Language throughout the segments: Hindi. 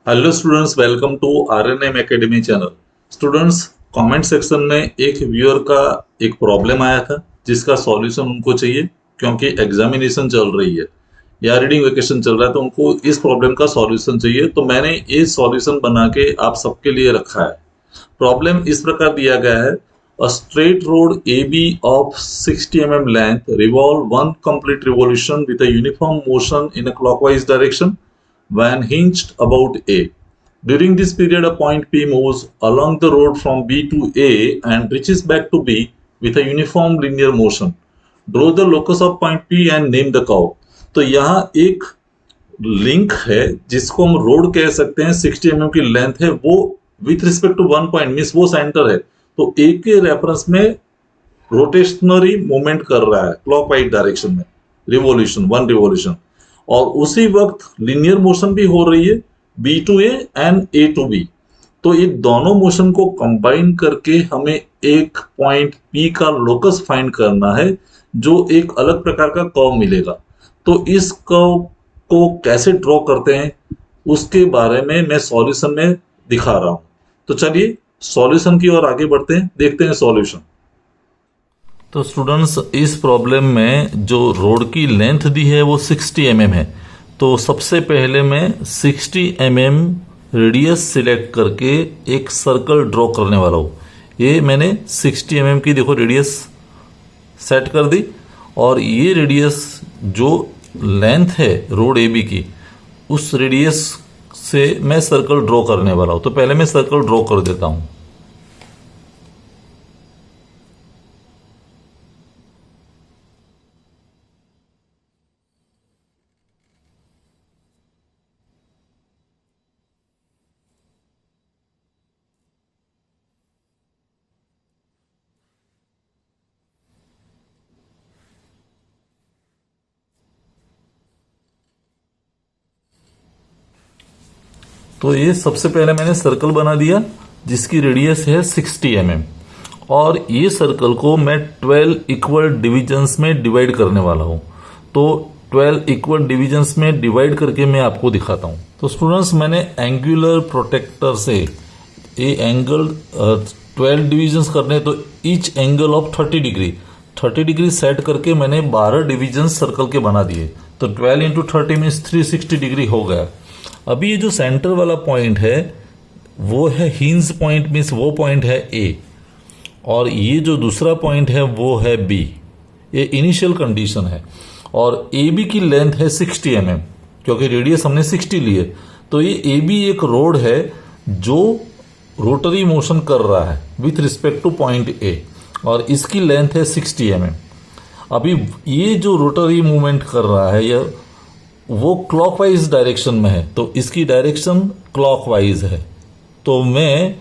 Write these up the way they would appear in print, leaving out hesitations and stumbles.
Hello students, welcome to RNM academy channel. Students, comment section में एक व्यूअर का एक प्रॉब्लम आया था जिसका सॉल्यूशन उनको चाहिए, क्योंकि एग्जामिनेशन चल रही है या रीडिंग वेकेशन चल रहा है तो उनको इस प्रॉब्लम का सॉल्यूशन चाहिए। तो मैंने ये सॉल्यूशन बना के आप सबके लिए रखा है। प्रॉब्लम इस प्रकार दिया गया है: a straight rod A B of 60 mm length revolve one complete revolution with a uniform motion in a clockwise direction when hinged about A. During this period, a point P moves along the road from B to A and reaches back to B with a uniform linear motion. Draw the locus of point P and name the curve. तो यहाँ एक लिंक है जिसको हम रोड कह सकते हैं, 60 mm की लेंथ है, वो with respect to one point means वो सेंटर है। तो ए के रेफरेंस में रोटेशनरी मूवमेंट कर रहा है क्लॉकवाइज डायरेक्शन में, रिवॉल्यूशन, वन रिवॉल्यूशन, और उसी वक्त लिनियर मोशन भी हो रही है B to A and A to B. तो ये दोनों मोशन को कंबाइन करके हमें एक पॉइंट पी का लोकस फाइंड करना है जो एक अलग प्रकार का कर्व मिलेगा। तो इस कर्व को कैसे ड्रॉ करते हैं उसके बारे में मैं सॉल्यूशन में दिखा रहा हूं। तो चलिए सॉल्यूशन की ओर आगे बढ़ते हैं, देखते हैं सॉल्यूशन। तो स्टूडेंट्स, इस प्रॉब्लम में जो रोड की लेंथ दी है वो 60 mm है। तो सबसे पहले मैं 60 mm रेडियस सिलेक्ट करके एक सर्कल ड्रॉ करने वाला हूँ। ये मैंने 60 mm की देखो रेडियस सेट कर दी, और ये रेडियस जो लेंथ है रोड ए बी की, उस रेडियस से मैं सर्कल ड्रॉ करने वाला हूँ। तो पहले मैं सर्कल ड्रॉ कर देता हूँ। तो ये सबसे पहले मैंने सर्कल बना दिया जिसकी रेडियस है 60 mm, और ये सर्कल को मैं 12 इक्वल डिविजन्स में डिवाइड करने वाला हूं। तो 12 इक्वल डिविजन्स में डिवाइड करके मैं आपको दिखाता हूं। तो स्टूडेंट्स, मैंने एंगुलर प्रोटेक्टर से ये एंगल 12 डिविजन्स करने, तो each angle of 30 degree set करके मैंने 12 डिविजन सर्कल के बना दिए। तो 12 इंटू 30 मीन्स 360 डिग्री हो गया। अभी ये जो सेंटर वाला पॉइंट है वो है हिंज पॉइंट, मीन्स वो पॉइंट है ए, और ये जो दूसरा पॉइंट है वो है बी। ये इनिशियल कंडीशन है, और ए बी की लेंथ है 60 mm, क्योंकि रेडियस हमने 60 ली है। तो ये ए बी एक रोड है जो रोटरी मोशन कर रहा है with respect two point A, और इसकी लेंथ है 60 mm। अभी ये जो रोटरी मूवमेंट कर रहा है यह वो क्लॉकवाइज डायरेक्शन में है, तो इसकी डायरेक्शन क्लॉकवाइज है। तो मैं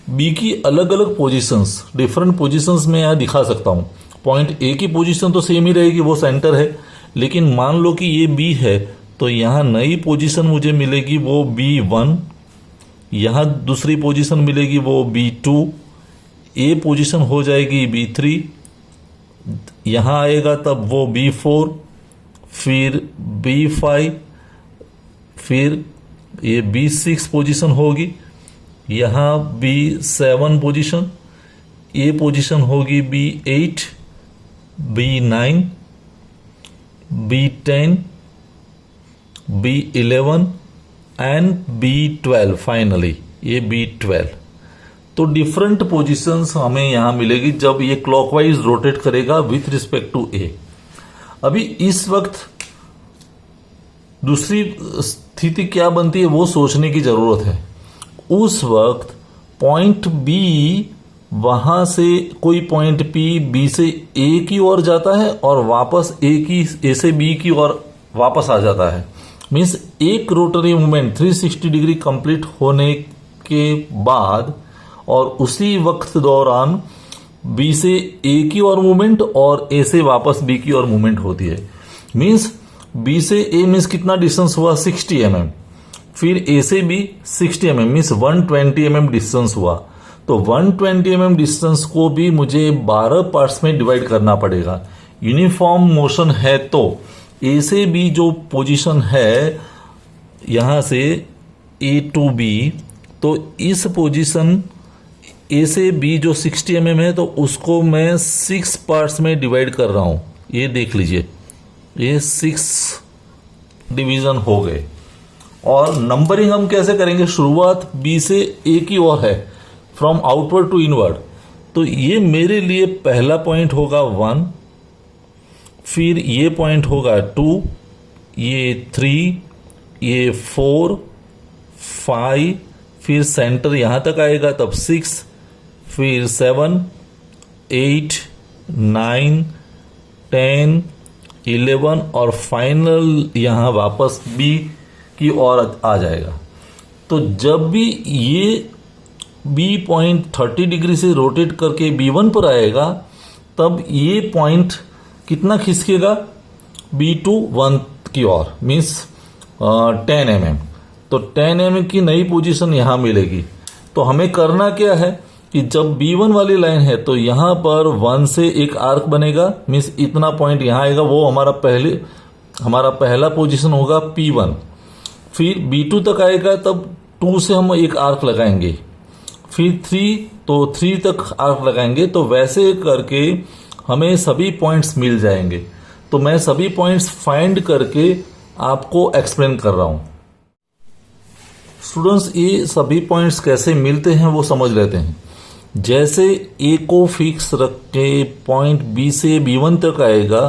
बी की अलग अलग पोजीशंस, डिफरेंट पोजीशंस में यहां दिखा सकता हूं। पॉइंट ए की पोजीशन तो सेम ही रहेगी, वो सेंटर है, लेकिन मान लो कि ये बी है तो यहां नई पोजीशन मुझे मिलेगी वो B1, यहां दूसरी पोजीशन मिलेगी वो B2, ए पोजीशन हो जाएगी B3, यहां आएगा तब वो B4, फिर B5, फिर ये B6 पोजीशन होगी, यहां B7 पोजीशन, ये पोजीशन होगी B8, B9, B10, B11 and B12, finally ये B12। तो डिफरेंट पोजीशंस हमें यहां मिलेगी जब ये क्लॉकवाइज रोटेट करेगा विथ रिस्पेक्ट टू ए। अभी इस वक्त दूसरी स्थिति क्या बनती है वो सोचने की जरूरत है। उस वक्त पॉइंट बी, वहां से कोई पॉइंट पी बी से ए की ओर जाता है और वापस ए से बी की ओर वापस आ जाता है। मीन्स एक रोटरी मूवमेंट 360 डिग्री कंप्लीट होने के बाद और उसी वक्त दौरान बी से ए की ओर मूवमेंट और ए से वापस बी की ओर मूवमेंट होती है। मीन्स बी से ए मीन्स कितना डिस्टेंस हुआ 60 mm, फिर ए से B 60 mm means 120 mm distance हुआ। तो 120 mm डिस्टेंस को भी मुझे 12 पार्ट्स में डिवाइड करना पड़ेगा। यूनिफॉर्म मोशन है तो ए से बी जो पोजीशन है यहां से ए टू बी, तो इस पोजीशन ए से बी जो 60 mm है तो उसको मैं 6 पार्ट्स में डिवाइड कर रहा हूँ। ये देख लीजिए, ये 6 डिवीजन हो गए। और नंबरिंग हम कैसे करेंगे, शुरुआत बी से ए की ओर है, फ्रॉम आउटवर्ड टू इनवर्ड। तो ये मेरे लिए पहला पॉइंट होगा 1, फिर ये पॉइंट होगा 2, ये 3, ये 4, 5, फिर सेंटर यहां तक आएगा तब 6, फिर 7, 8, 9, 10, 11 और फाइनल यहां वापस बी की ओर आ जाएगा। तो जब भी ये बी पॉइंट 30 डिग्री से रोटेट करके B1 पर आएगा तब ये पॉइंट कितना खिसकेगा, B2 1 की ओर, मीन्स 10 mm। तो 10 mm की नई पोजीशन यहां मिलेगी। तो हमें करना क्या है कि जब B1 वाली लाइन है तो यहां पर 1 से एक आर्क बनेगा, मीन्स इतना पॉइंट यहां आएगा, वो हमारा पहला पोजीशन होगा P1। फिर B2 तक आएगा तब 2 से हम एक आर्क लगाएंगे, फिर 3, तो 3 तक आर्क लगाएंगे। तो वैसे करके हमें सभी पॉइंट्स मिल जाएंगे। तो मैं सभी पॉइंट्स फाइंड करके आपको एक्सप्लेन कर रहा हूं। स्टूडेंट्स, ये सभी पॉइंट्स कैसे मिलते हैं वो समझ लेते हैं। जैसे ए को फिक्स रख के पॉइंट बी से B1 तक आएगा,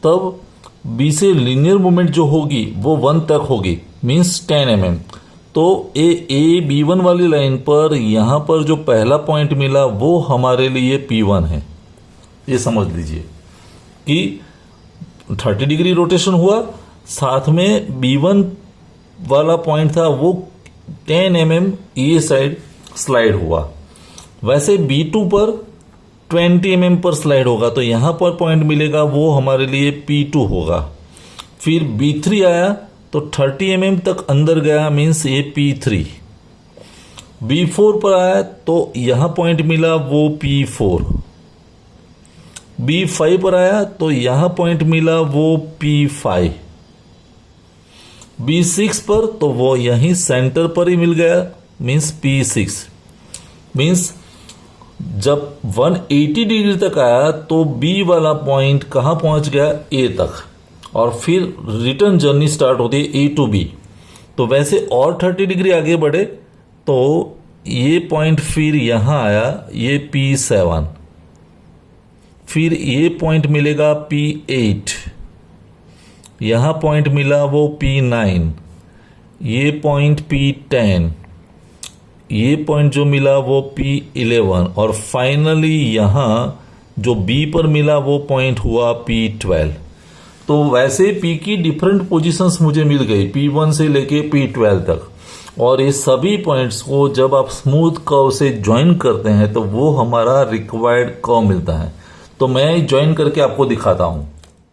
तब बी से लीनियर मूवमेंट जो होगी वो 1 तक होगी, मीन्स 10 mm। तो ए B1 वाली लाइन पर यहां पर जो पहला पॉइंट मिला वो हमारे लिए P1 है। ये समझ लीजिए कि 30 डिग्री रोटेशन हुआ, साथ में B1 वाला पॉइंट था वो 10 mm ये साइड स्लाइड हुआ। वैसे B2 पर 20 mm पर स्लाइड होगा, तो यहां पर पॉइंट मिलेगा वो हमारे लिए P2 होगा। फिर B3 आया तो 30 mm तक अंदर गया, मीन्स ये P3। B4 पर आया तो यहां पॉइंट मिला वो P4। B5 पर आया तो यहां पॉइंट मिला वो P5। B6 पर तो वो यहीं सेंटर पर ही मिल गया, मीन्स P6। मीन्स जब 180 डिग्री तक आया तो B वाला पॉइंट कहां पहुंच गया, A तक। और फिर रिटर्न जर्नी स्टार्ट होती है A टू B। तो वैसे और 30 डिग्री आगे बढ़े तो ये पॉइंट फिर यहां आया, ये P7। फिर ये पॉइंट मिलेगा P8, यहां पॉइंट मिला वो P9, ये पॉइंट P10, ये पॉइंट जो मिला वो P11 और फाइनली यहां जो B पर मिला वो पॉइंट हुआ P12। तो वैसे P की डिफरेंट पोजीशंस मुझे मिल गई, P1 से लेके P12 तक। और ये सभी पॉइंट्स को जब आप स्मूथ कर्व से ज्वाइन करते हैं तो वो हमारा रिक्वायर्ड कर्व मिलता है। तो मैं ज्वाइन करके आपको दिखाता हूं।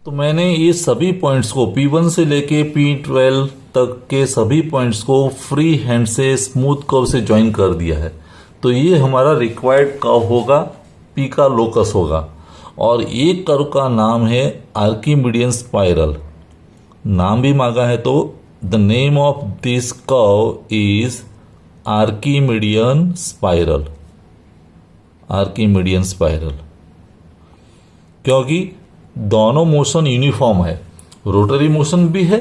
तो मैंने ये सभी पॉइंट्स को P1 से लेके P12 तक के सभी पॉइंट्स को फ्री हैंड से स्मूथ कर्व से ज्वाइन कर दिया है। तो ये हमारा रिक्वायर्ड कर्व होगा, P का लोकस होगा। और ये कर्व का नाम है आर्किमिडियन स्पाइरल। नाम भी मांगा है तो the name of this curve is Archimedean spiral. Archimedean spiral क्योंकि दोनों मोशन यूनिफॉर्म है, रोटरी मोशन भी है,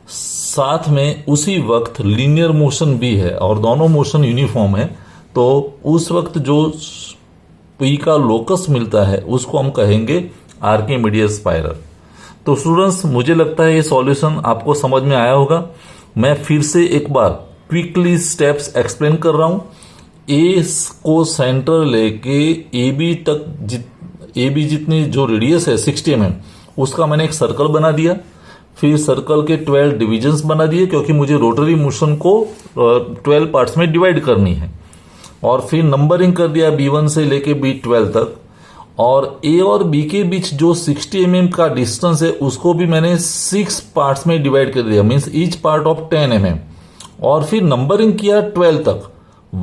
साथ में उसी वक्त लीनियर मोशन भी है और दोनों मोशन यूनिफॉर्म है। तो उस वक्त जो P का लोकस मिलता है उसको हम कहेंगे आर्किमिडियन स्पाइरल। तो स्टूडेंट्स, मुझे लगता है ये सॉल्यूशन आपको समझ में आया होगा। मैं फिर से एक बार क्विकली स्टेप्स एक्सप्लेन कर रहा हूं। ए को सेंटर लेके ए बी जितनी जो रेडियस है 60 mm, उसका मैंने एक सर्कल बना दिया। फिर सर्कल के 12 डिविजन्स बना दिए क्योंकि मुझे रोटरी मोशन को 12 पार्ट्स में डिवाइड करनी है। और फिर नंबरिंग कर दिया B1 से लेके B12 तक। और A और B के बीच जो 60 mm का डिस्टेंस है उसको भी मैंने 6 पार्ट्स में डिवाइड कर दिया, means each part of 10 mm। और फिर नंबरिंग किया 12 तक,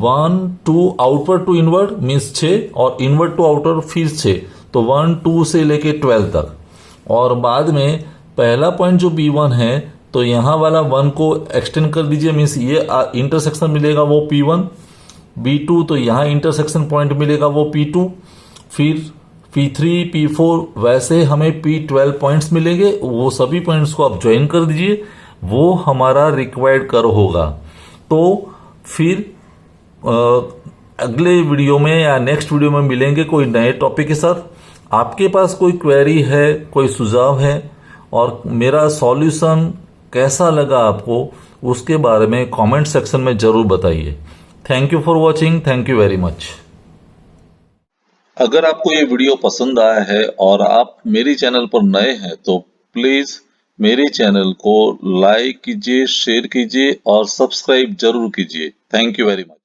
1 2 आउटवर्ड टू इनवर्ड मीन्स 6 और इनवर्ड टू आउटर फिर 6। तो 1 2 से लेके 12 तक। और बाद में पहला पॉइंट जो B1 है तो यहाँ वाला 1 को एक्सटेंड कर दीजिए, मीन्स ये इंटरसेक्शन मिलेगा वो P1, B2 तो यहाँ इंटरसेक्शन पॉइंट मिलेगा वो P2, फिर P3 P4 वैसे हमें P12 पॉइंट्स मिलेंगे, वो सभी पॉइंट्स को आप ज्वाइन कर दीजिए, वो हमारा रिक्वायर्ड कर्व होगा। तो फिर अगले वीडियो में या नेक्स्ट वीडियो में मिलेंगे कोई नए टॉपिक के साथ। आपके पास कोई क्वेरी है, कोई सुझाव है और मेरा सॉल्यूशन कैसा लगा आपको, उसके बारे में कमेंट सेक्शन में जरूर बताइए। Thank you for watching, thank you very much. अगर आपको ये वीडियो पसंद आया है और आप मेरे चैनल पर नए हैं तो प्लीज मेरे चैनल को लाइक कीजिए, शेयर कीजिए और सब्सक्राइब जरूर कीजिए। Thank you very much.